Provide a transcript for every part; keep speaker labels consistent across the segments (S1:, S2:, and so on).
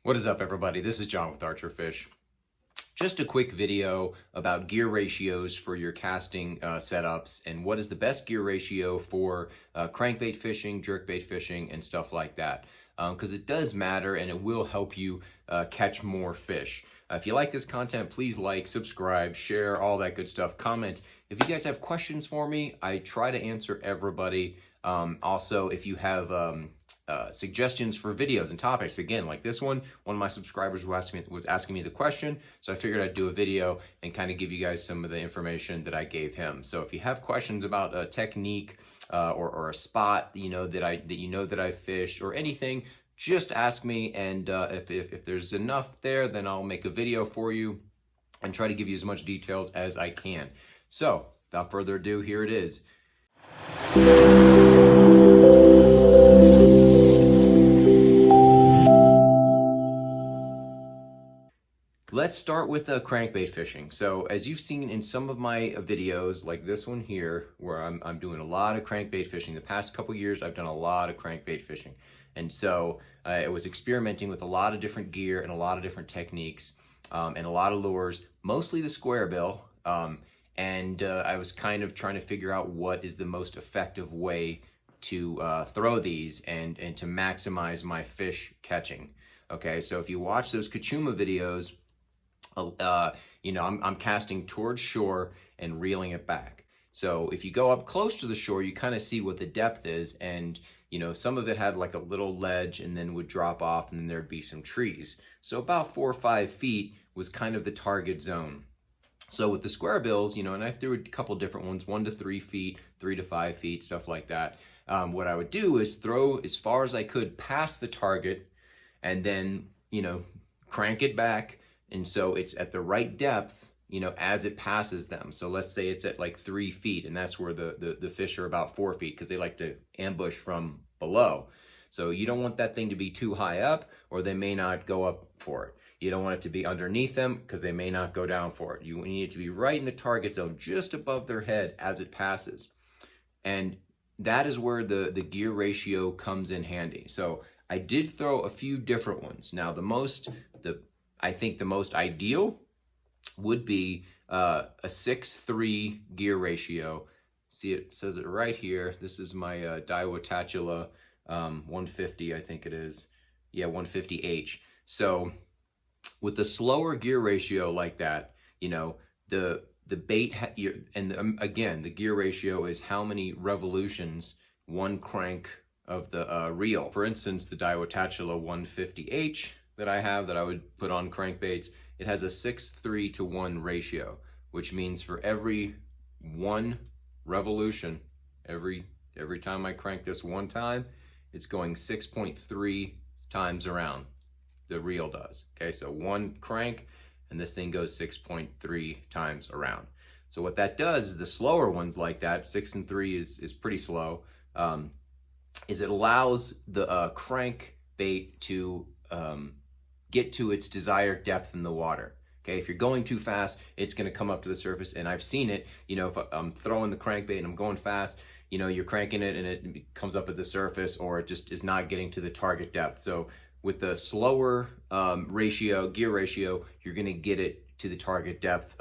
S1: What is up, everybody? This is John with Archer Fish. Just a quick video about gear ratios for your casting setups and what is the best gear ratio for crankbait fishing, jerkbait fishing, and stuff like that. Because it does matter and it will help you catch more fish. If you like this content, please like, subscribe, share, all that good stuff. Comment. If you guys have questions for me, I try to answer everybody. Also, if you have suggestions for videos and topics, again, like this one of my subscribers was asking me the question, so I figured I'd do a video and kind of give you guys some of the information that I gave him. So if you have questions about a technique or a spot, that I fished or anything, just ask me, and if there's enough there, then I'll make a video for you and try to give you as much details as I can. So without further ado, here it is. Let's start with crankbait fishing. So as you've seen in some of my videos, like this one here, where I'm doing a lot of crankbait fishing. The past couple years, I've done a lot of crankbait fishing. And so I was experimenting with a lot of different gear and a lot of different techniques and a lot of lures, mostly the square bill. I was kind of trying to figure out what is the most effective way to throw these and to maximize my fish catching. Okay, so if you watch those Kachuma videos, I'm casting towards shore and reeling it back. So if you go up close to the shore, you kind of see what the depth is, and some of it had like a little ledge and then would drop off, and then there'd be some trees. So about 4 or 5 feet was kind of the target zone. So with the square bills, and I threw a couple different ones, 1 to 3 feet, 3 to 5 feet, stuff like that. What I would do is throw as far as I could past the target, and then crank it back. And so it's at the right depth, as it passes them. So let's say it's at like 3 feet, and that's where the fish are about 4 feet, because they like to ambush from below. So you don't want that thing to be too high up, or they may not go up for it. You don't want it to be underneath them, because they may not go down for it. You need it to be right in the target zone, just above their head as it passes. And that is where the gear ratio comes in handy. So I did throw a few different ones. Now I think the most ideal would be a 6:3 gear ratio. See, it says it right here. This is my Daiwa Tatula 150, I think it is. Yeah, 150H. So with the slower gear ratio like that, the bait, again, the gear ratio is how many revolutions one crank of the reel. For instance, the Daiwa Tatula 150H that I would put on crankbaits, it has a 6:3 to 1 ratio, which means for every 1 revolution, every time I crank this one time, it's going 6.3 times around. The reel does. Okay, so 1 crank, and this thing goes 6.3 times around. So what that does is the slower ones like that, 6 and 3 is pretty slow, is it allows the crankbait to get to its desired depth in the water. Okay, if you're going too fast, it's going to come up to the surface, and I've seen it. If I'm throwing the crankbait and I'm going fast, you're cranking it and it comes up at the surface, or it just is not getting to the target depth. So with the slower gear ratio, you're going to get it to the target depth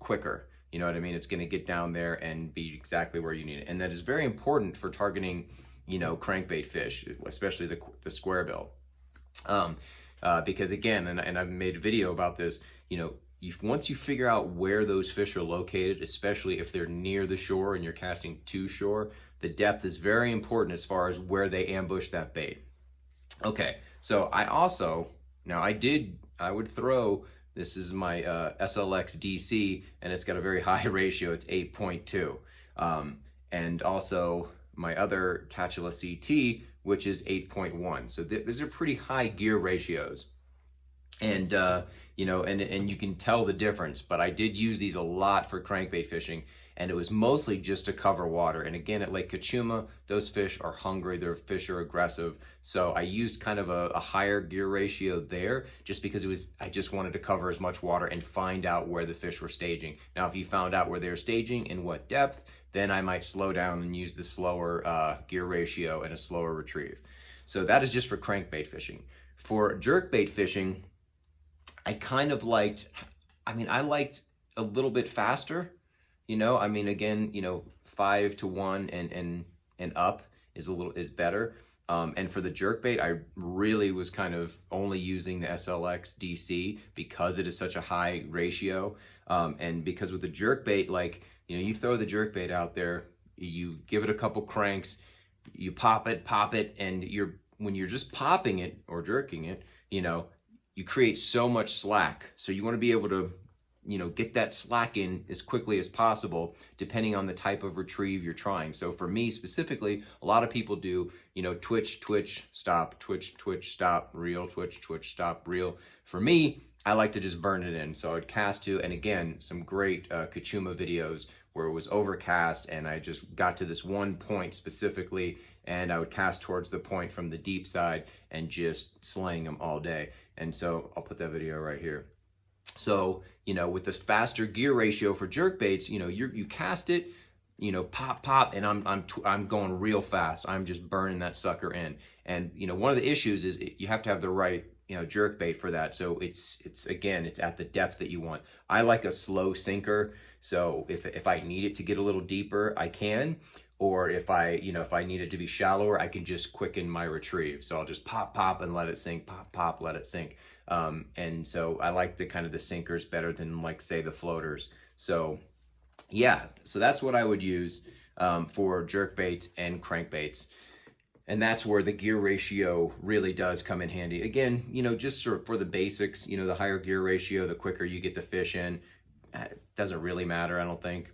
S1: quicker. You know what I mean? It's going to get down there and be exactly where you need it, and that is very important for targeting, crankbait fish, especially the square bill. Because again, and I've made a video about this, once you figure out where those fish are located, especially if they're near the shore and you're casting to shore, the depth is very important as far as where they ambush that bait. Okay, so I would throw, this is my SLX DC, and it's got a very high ratio, it's 8.2. And also my other Tatula CT, which is 8.1. So these are pretty high gear ratios. And, and you can tell the difference, but I did use these a lot for crankbait fishing, and it was mostly just to cover water. And again, at Lake Kachuma, those fish are hungry, their fish are aggressive. So I used kind of a higher gear ratio there, just because I just wanted to cover as much water and find out where the fish were staging. Now, if you found out where they were staging and what depth, then I might slow down and use the slower gear ratio and a slower retrieve. So that is just for crankbait fishing. for jerkbait fishing, I kind of liked, I liked a little bit faster, you know, again, you know, 5 to 1 and up is better. And for the jerkbait, I really was kind of only using the SLX DC because it is such a high ratio. And because with the jerkbait, like, you know, you throw the jerkbait out there, you give it a couple cranks, you pop it, and when you're just popping it or jerking it, you know, you create so much slack. So you want to be able to, you know, get that slack in as quickly as possible, depending on the type of retrieve you're trying. So for me specifically, a lot of people do, you know, twitch, twitch, stop, twitch, twitch, stop, reel, twitch, twitch, stop, reel. For me, I like to just burn it in. So I'd cast to, and again, some great Kachuma videos where it was overcast and I just got to this one point specifically, and I would cast towards the point from the deep side and just slaying them all day. And so I'll put that video right here. So, you know, with this faster gear ratio for jerkbaits, you know, you cast it, you know, pop, pop, and I'm going real fast. I'm just burning that sucker in. And, you know, one of the issues is you have to have the right, you know, jerkbait for that. So it's again, it's at the depth that you want. I like a slow sinker. So if I need it to get a little deeper, I can. Or if I need it to be shallower, I can just quicken my retrieve. So I'll just pop, pop, and let it sink, pop, pop, let it sink. And so I like the kind of the sinkers better than, like, say, the floaters. So yeah, so that's what I would use for jerkbaits and crankbaits. And that's where the gear ratio really does come in handy. Again, you know, just sort of for the basics, you know, the higher gear ratio, the quicker you get the fish in. It doesn't really matter, I don't think.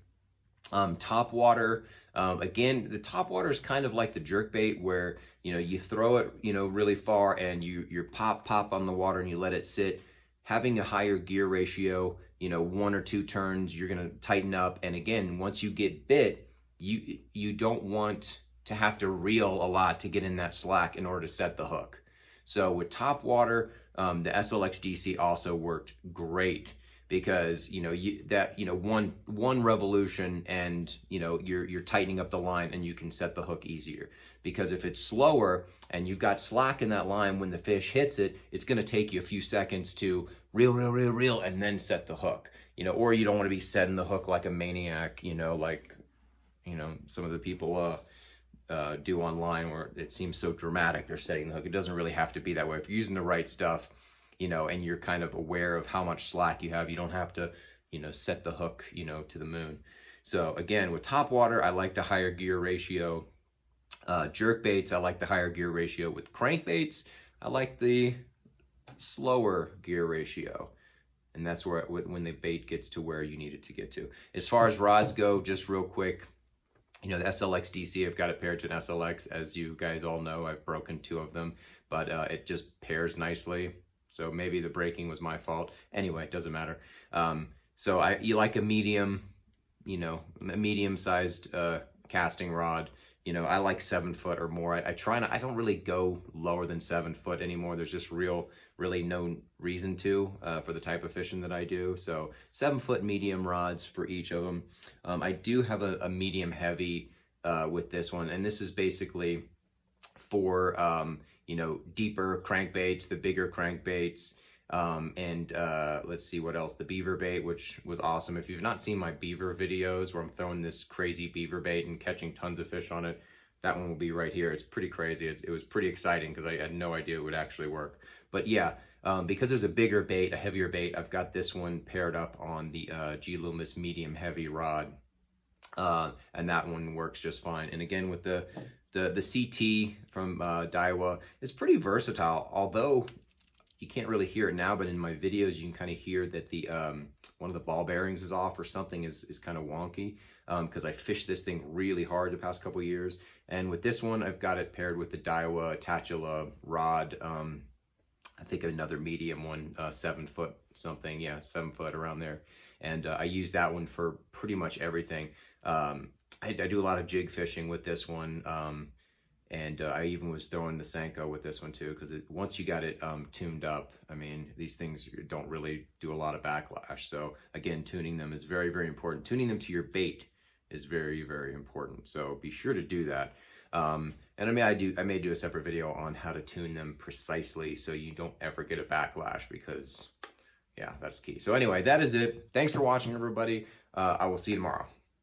S1: Top water, again, the top water is kind of like the jerkbait where, you know, you throw it, you know, really far and you're pop on the water and you let it sit. Having a higher gear ratio, you know, 1 or 2 turns, you're going to tighten up. And again, once you get bit, you don't want to have to reel a lot to get in that slack in order to set the hook. So with top water, the SLX DC also worked great. Because, you know, one revolution and, you know, you're tightening up the line and you can set the hook easier. Because if it's slower and you've got slack in that line when the fish hits it, it's going to take you a few seconds to reel and then set the hook. You know, or you don't want to be setting the hook like a maniac, you know, like, you know, some of the people do online where it seems so dramatic they're setting the hook. It doesn't really have to be that way. If you're using the right stuff, you know, and you're kind of aware of how much slack you have, you don't have to, you know, set the hook, you know, to the moon. So again, with top water, I like the higher gear ratio. Jerkbaits, I like the higher gear ratio. With crankbaits, I like the slower gear ratio. And that's where, when the bait gets to where you need it to get to. As far as rods go, just real quick, you know, the SLX DC, I've got it paired to an SLX. As you guys all know, I've broken 2 of them, but it just pairs nicely. So maybe the breaking was my fault. Anyway, it doesn't matter. So you like a medium, you know, a medium-sized casting rod. You know, I like 7 foot or more. I don't really go lower than 7 foot anymore. There's just really no reason to for the type of fishing that I do. So 7 foot medium rods for each of them. I do have a medium heavy with this one, and this is basically for you know, deeper crankbaits, the bigger crankbaits, and let's see what else. The Beaver Bait, which was awesome. If you've not seen my beaver videos where I'm throwing this crazy beaver bait and catching tons of fish on it, that one will be right here. It's pretty crazy. It was pretty exciting because I had no idea it would actually work. But yeah, because there's a bigger bait, a heavier bait, I've got this one paired up on the Loomis medium heavy rod, and that one works just fine. And again, with the CT from Daiwa is pretty versatile, although you can't really hear it now, but in my videos you can kind of hear that the one of the ball bearings is off or something is kind of wonky, because I fished this thing really hard the past couple years. And with this one, I've got it paired with the Daiwa Tatula rod, I think another medium one, 7 foot something, yeah, 7 foot around there. And I use that one for pretty much everything. I do a lot of jig fishing with this one, and I even was throwing the Senko with this one too, because once you got it tuned up, I mean, these things don't really do a lot of backlash. So again, tuning them is very, very important. Tuning them to your bait is very, very important. So be sure to do that. And I may do a separate video on how to tune them precisely so you don't ever get a backlash, because yeah, that's key. So anyway, that is it. Thanks for watching, everybody. I will see you tomorrow.